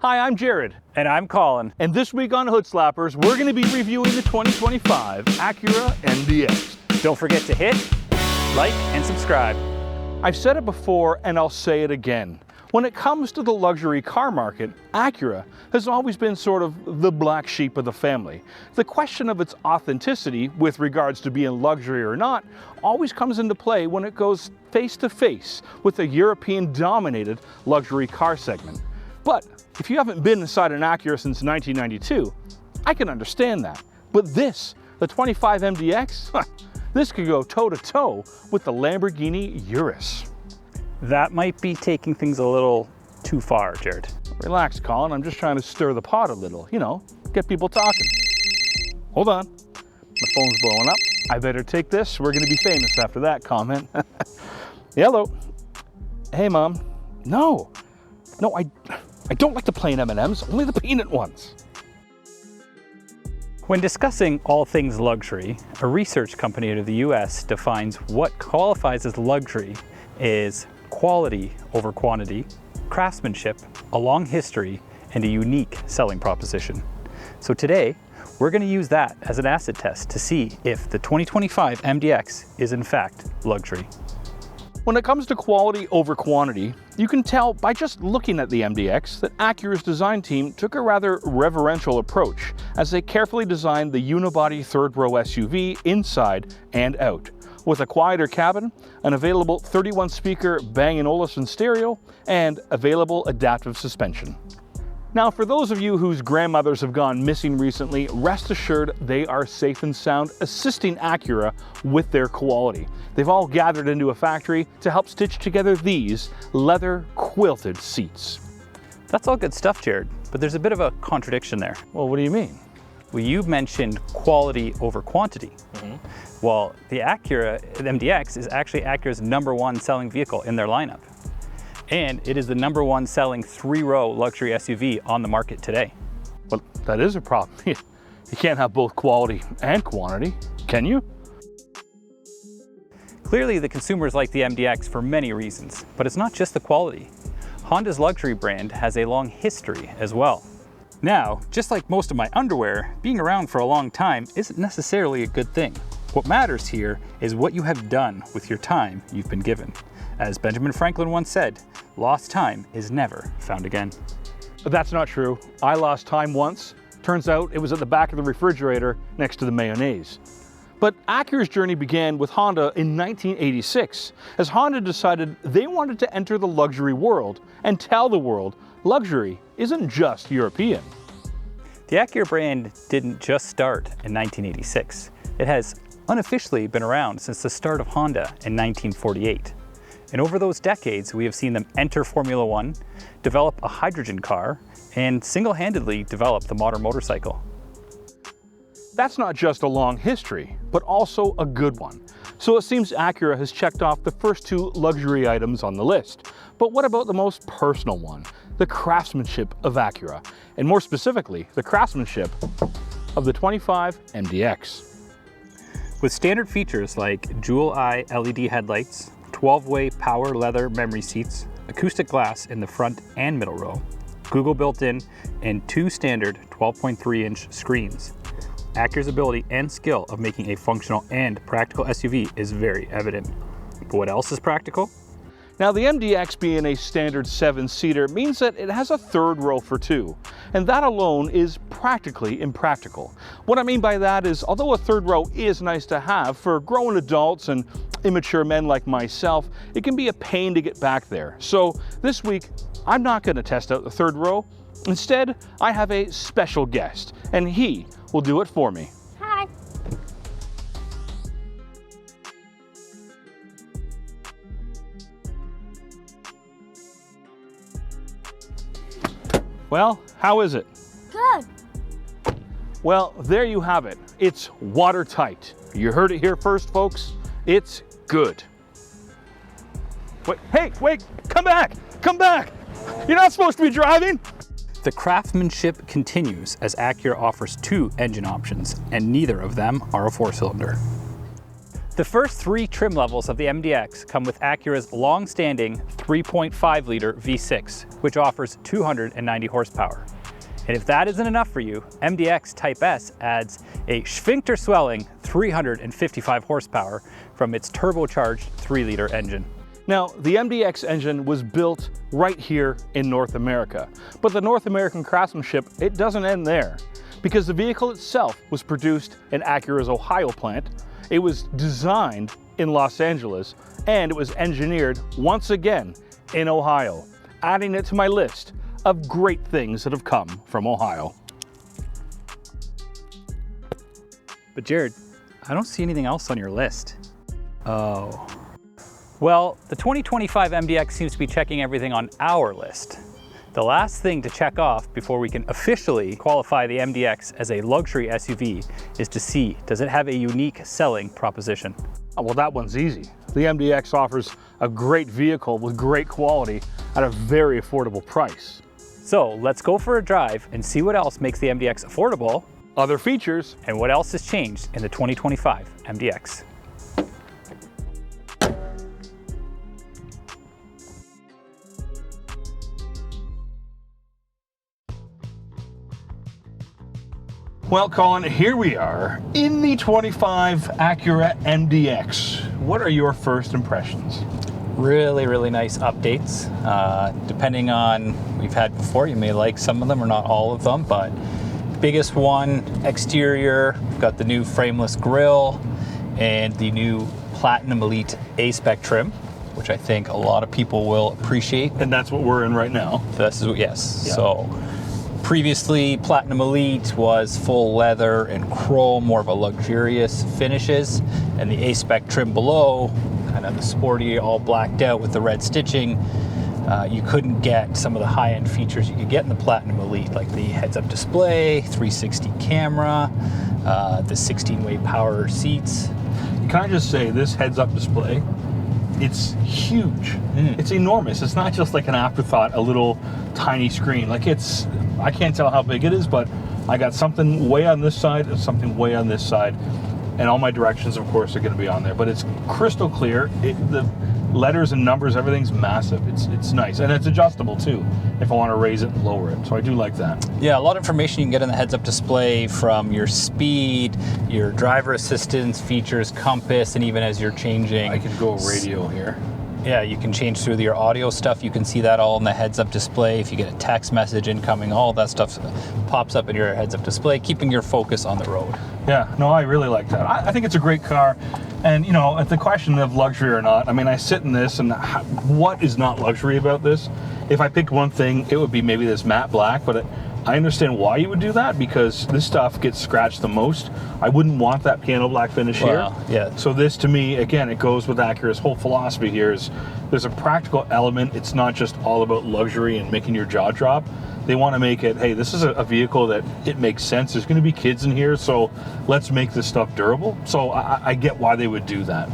Hi, I'm Jared. And I'm Colin. And this week on Hood Slappers, we're going to be reviewing the 2025 Acura MDX. Don't forget to hit like and subscribe. I've said it before and I'll say it again. When it comes to the luxury car market, Acura has always been sort of the black sheep of the family. The question of its authenticity with regards to being luxury or not always comes into play when it goes face to face with the European-dominated luxury car segment. But if you haven't been inside an Acura since 1992, I can understand that. But this, the 25 MDX, this could go toe-to-toe with the Lamborghini Urus. That might be taking things a little too far, Jared. Relax, Colin. I'm just trying to stir the pot a little, you know, get people talking. Hold on. My phone's blowing up. I better take this. We're going to be famous after that comment. Hello. Hey, Mom. No, I don't like the plain M&Ms, only the peanut ones. When discussing all things luxury, a research company out of the US defines what qualifies as luxury is quality over quantity, craftsmanship, a long history, and a unique selling proposition. So today, we're going to use that as an acid test to see if the 2025 MDX is in fact luxury. When it comes to quality over quantity, you can tell by just looking at the MDX that Acura's design team took a rather reverential approach as they carefully designed the unibody third-row SUV inside and out, with a quieter cabin, an available 31-speaker Bang & Olufsen stereo, and available adaptive suspension. Now, for those of you whose grandmothers have gone missing recently, rest assured they are safe and sound, assisting Acura with their quality. They've all gathered into a factory to help stitch together these leather quilted seats. That's all good stuff, Jared, but there's a bit of a contradiction there. Well, what do you mean? Well, you mentioned quality over quantity. Well, the Acura MDX is actually Acura's #1 selling vehicle in their lineup. And it is the #1 selling 3-row luxury SUV on the market today. Well, that is a problem. You can't have both quality and quantity, can you? Clearly, the consumers like the MDX for many reasons, but it's not just the quality. Honda's luxury brand has a long history as well. Now, just like most of my underwear, being around for a long time isn't necessarily a good thing. What matters here is what you have done with your time you've been given. As Benjamin Franklin once said, lost time is never found again. But that's not true. I lost time once. Turns out it was at the back of the refrigerator next to the mayonnaise. But Acura's journey began with Honda in 1986, as Honda decided they wanted to enter the luxury world and tell the world luxury isn't just European. The Acura brand didn't just start in 1986. It has unofficially been around since the start of Honda in 1948. And over those decades, we have seen them enter Formula One, develop a hydrogen car, and single-handedly develop the modern motorcycle. That's not just a long history, but also a good one. So it seems Acura has checked off the first 2 luxury items on the list. But what about the most personal one? The craftsmanship of Acura, and more specifically, the craftsmanship of the 25 MDX. With standard features like jewel-eye LED headlights, 12-way power leather memory seats, acoustic glass in the front and middle row, Google built-in, and 2 standard 12.3-inch screens, Acura's ability and skill of making a functional and practical SUV is very evident. But what else is practical? Now, the MDX being a standard 7-seater means that it has a third row for 2, and that alone is practically impractical. What I mean by that is, although a third row is nice to have for grown adults and immature men like myself, it can be a pain to get back there. So this week, I'm not going to test out the third row. Instead, I have a special guest, and he will do it for me. Hi. Well, how is it? Good. Well, there you have it. It's watertight. You heard it here first, folks. It's good. Wait, hey, wait, come back, come back. You're not supposed to be driving. The craftsmanship continues as Acura offers 2 engine options, and neither of them are a 4-cylinder. The first 3 trim levels of the MDX come with Acura's long-standing 3.5-liter V6, which offers 290 horsepower. And if that isn't enough for you, MDX Type S adds a sphincter-swelling 355 horsepower from its turbocharged 3-liter engine. Now, the MDX engine was built right here in North America, but the North American craftsmanship, it doesn't end there, because the vehicle itself was produced in Acura's Ohio plant, it was designed in Los Angeles, and it was engineered once again in Ohio, adding it to my list of great things that have come from Ohio. But Jared, I don't see anything else on your list. Oh. Well, the 2025 MDX seems to be checking everything on our list. The last thing to check off before we can officially qualify the MDX as a luxury SUV is to see, does it have a unique selling proposition? Oh, well, that one's easy. The MDX offers a great vehicle with great quality at a very affordable price. So let's go for a drive and see what else makes the MDX affordable, Other features, and what else has changed in the 2025 MDX. well, Colin, here we are in the 25 Acura MDX. What are your first impressions? Really nice updates. Depending on we've had before, you may like some of them or not all of them, but biggest one, exterior, we've got the new frameless grille and the new Platinum Elite A-Spec trim, which I think a lot of people will appreciate. And that's what we're in right now. This is, yes. Yeah. So previously, Platinum Elite was full leather and chrome, more of a luxurious finishes, and the A-Spec trim below, kind of the sporty, all blacked out with the red stitching. You couldn't get some of the high-end features you could get in the Platinum Elite, like the heads-up display, 360 camera, the 16-way power seats. Can I just say, this heads-up display, it's huge. It's enormous. It's not just like an afterthought, a little tiny screen. Like I can't tell how big it is, but I got something way on this side and something way on this side. And all my directions, of course, are going to be on there. But it's crystal clear. The letters and numbers, everything's massive. It's nice. And it's adjustable, too, if I want to raise it and lower it. So I do like that. Yeah, a lot of information you can get in the heads-up display, from your speed, your driver assistance features, compass, and even as you're changing. I can go radio here. Yeah, you can change through your audio stuff. You can see that all in the heads-up display. If you get a text message incoming, all that stuff pops up in your heads-up display, keeping your focus on the road. Yeah, no, I really like that. I think it's a great car. And, you know, at the question of luxury or not, I mean, I sit in this, and what is not luxury about this? If I picked one thing, it would be maybe this matte black, but I understand why you would do that, because this stuff gets scratched the most. I wouldn't want that piano black finish here. Yeah. So this, to me, again, it goes with Acura's whole philosophy here is there's a practical element. It's not just all about luxury and making your jaw drop. They want to make it, hey, this is a vehicle that it makes sense. There's going to be kids in here, so let's make this stuff durable. So I get why they would do that.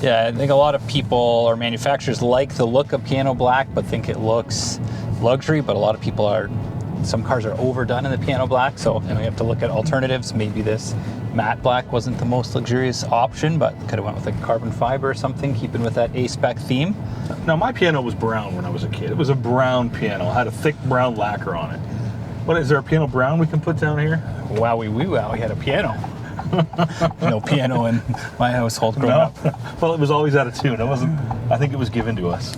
Yeah, I think a lot of people or manufacturers like the look of piano black, but think it looks luxury, but a lot of people some cars are overdone in the piano black, so you have to look at alternatives. Maybe this matte black wasn't the most luxurious option, but could have went with like carbon fiber or something, keeping with that A-Spec theme. Now, my piano was brown when I was a kid. It was a brown piano. It had a thick brown lacquer on it. What, is there a piano brown we can put down here? Wowie wee wow, we had a piano. No piano in my household growing up. Well, it was always out of tune. I think it was given to us.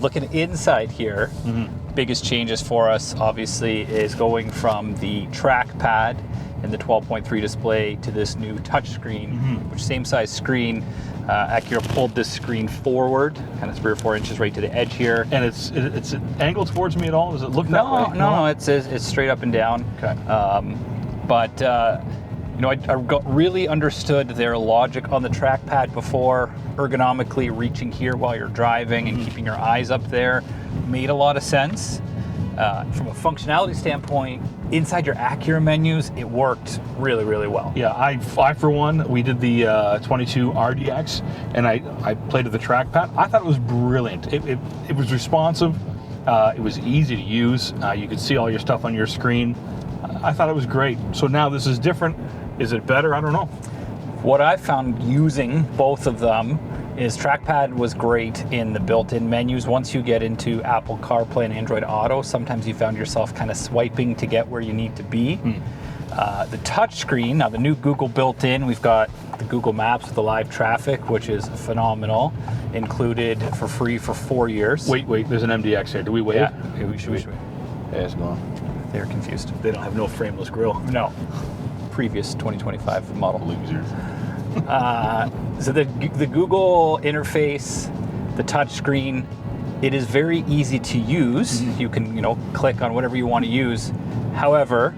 Looking inside here, biggest changes for us obviously is going from the trackpad and the 12.3 display to this new touchscreen, which same size screen. Acura pulled this screen forward, kind of 3 or 4 inches right to the edge here. And it's angled towards me at all? Does it look that way? No, it's straight up and down. Okay. But I really understood their logic on the trackpad before. Ergonomically reaching here while you're driving and keeping your eyes up there made a lot of sense. From a functionality standpoint, inside your Acura menus, it worked really well. Yeah, I for one, we did the 22 RDX, and I played with the trackpad. I thought it was brilliant. It was responsive. It was easy to use. You could see all your stuff on your screen. I thought it was great. So now this is different. Is it better? I don't know. What I found using both of them is trackpad was great in the built-in menus. Once you get into Apple CarPlay and Android Auto, sometimes you found yourself kind of swiping to get where you need to be. The touchscreen, now the new Google built-in, we've got the Google Maps with the live traffic, which is phenomenal, included for free for 4 years. Wait, there's an MDX here. Do we wave? Yeah, we should. Yeah, it's gone. They're confused. They don't have no frameless grille. No. Previous 2025 model. Losers. So the Google interface, the touchscreen, it is very easy to use. You can, click on whatever you want to use. However,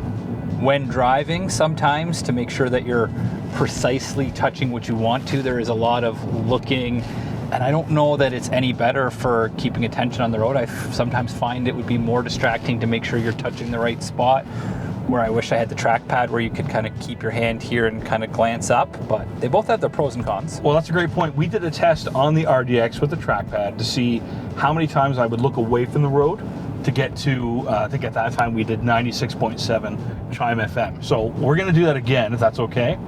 when driving, sometimes to make sure that you're precisely touching what you want to, there is a lot of looking, and I don't know that it's any better for keeping attention on the road. I sometimes find it would be more distracting to make sure you're touching the right spot, where I wish I had the trackpad where you could kind of keep your hand here and kind of glance up, but they both have their pros and cons. Well, that's a great point. We did a test on the RDX with the trackpad to see how many times I would look away from the road to get to, I think at that time we did 96.7 Chime FM. So we're gonna do that again, if that's okay.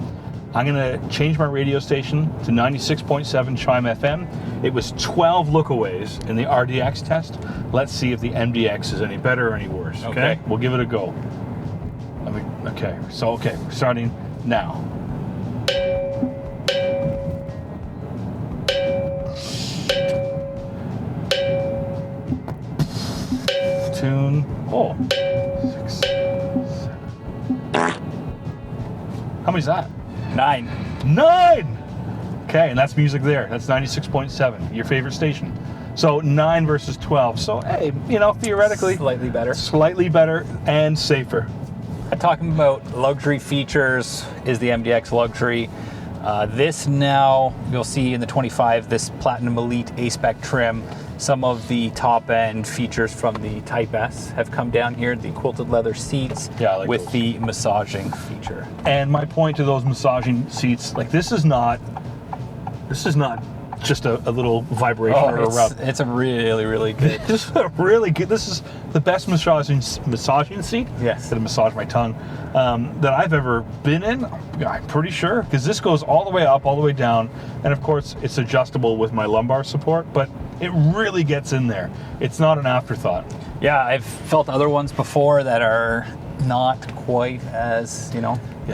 I'm gonna change my radio station to 96.7 Chime FM. It was 12 lookaways in the RDX test. Let's see if the MDX is any better or any worse, okay? We'll give it a go. Okay, starting now. Tune, 6, 7. How many's that? 9. 9! Okay, and that's music there. That's 96.7, your favorite station. So 9 versus 12. So, hey, theoretically, slightly better and safer. Talking about luxury features, is the MDX luxury. This now, you'll see in the 25, this Platinum Elite A-Spec trim, some of the top-end features from the Type S have come down here. The quilted leather seats with those. The massaging feature. And my point to those massaging seats, this is not just a little vibration or a rub. It's a really, really good. This is the best massaging seat. Yes. That massage my tongue that I've ever been in. I'm pretty sure, because this goes all the way up, all the way down, and of course it's adjustable with my lumbar support. But it really gets in there. It's not an afterthought. Yeah, I've felt other ones before that are not quite as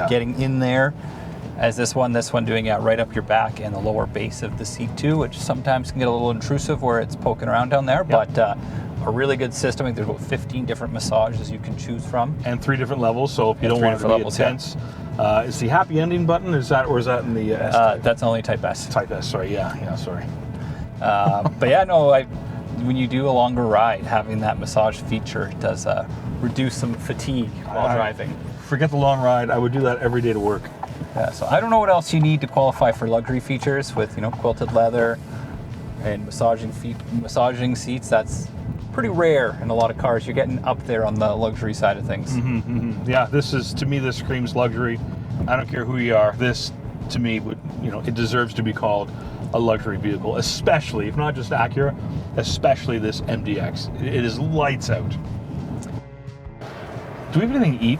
getting in there as this one doing it right up your back and the lower base of the seat too, which sometimes can get a little intrusive where it's poking around down there, but a really good system. I think there's about 15 different massages you can choose from. And 3 different levels, so if you don't want it to be intense. Is the happy ending button, or is that in the S type? That's only Type S. Type S, sorry, sorry. But yeah, no, when you do a longer ride, having that massage feature does reduce some fatigue while driving. Forget the long ride, I would do that every day to work. Yeah, so I don't know what else you need to qualify for luxury features with, quilted leather and massaging seats. That's pretty rare in a lot of cars. You're getting up there on the luxury side of things. Yeah, to me, this screams luxury. I don't care who you are. This, to me, it deserves to be called a luxury vehicle, especially, if not just Acura, especially this MDX. It is lights out. Do we have anything to eat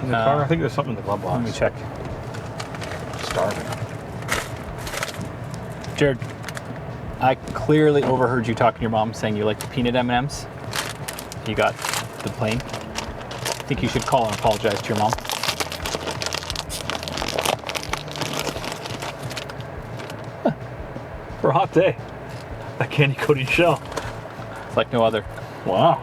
in the car? I think there's something in the glove box. Let me check. Starving. Jared, I clearly overheard you talking to your mom saying you like the peanut M&Ms. You got the plain. I think you should call and apologize to your mom. For a hot day, that candy coated shell. It's like no other. Wow.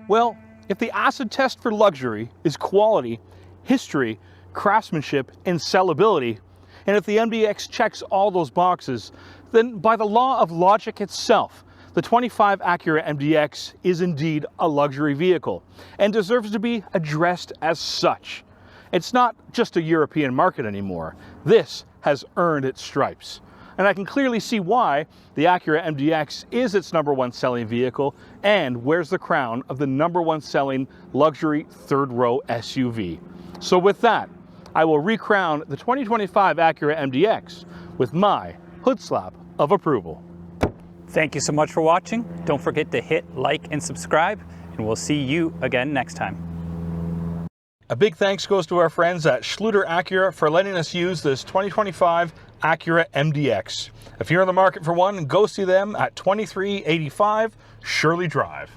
Well, if the acid test for luxury is quality, history, craftsmanship, and sellability, and if the MDX checks all those boxes, then by the law of logic itself, the 25 Acura MDX is indeed a luxury vehicle and deserves to be addressed as such. It's not just a European market anymore. This has earned its stripes. And I can clearly see why the Acura MDX is its #1 selling vehicle and wears the crown of the #1 selling luxury third-row SUV. So with that, I will recrown the 2025 Acura MDX with my hood slap of approval. Thank you so much for watching. Don't forget to hit like and subscribe, and we'll see you again next time. A big thanks goes to our friends at Schluter Acura for letting us use this 2025 Acura MDX. If you're in the market for one, go see them at 2385 Shirley Drive.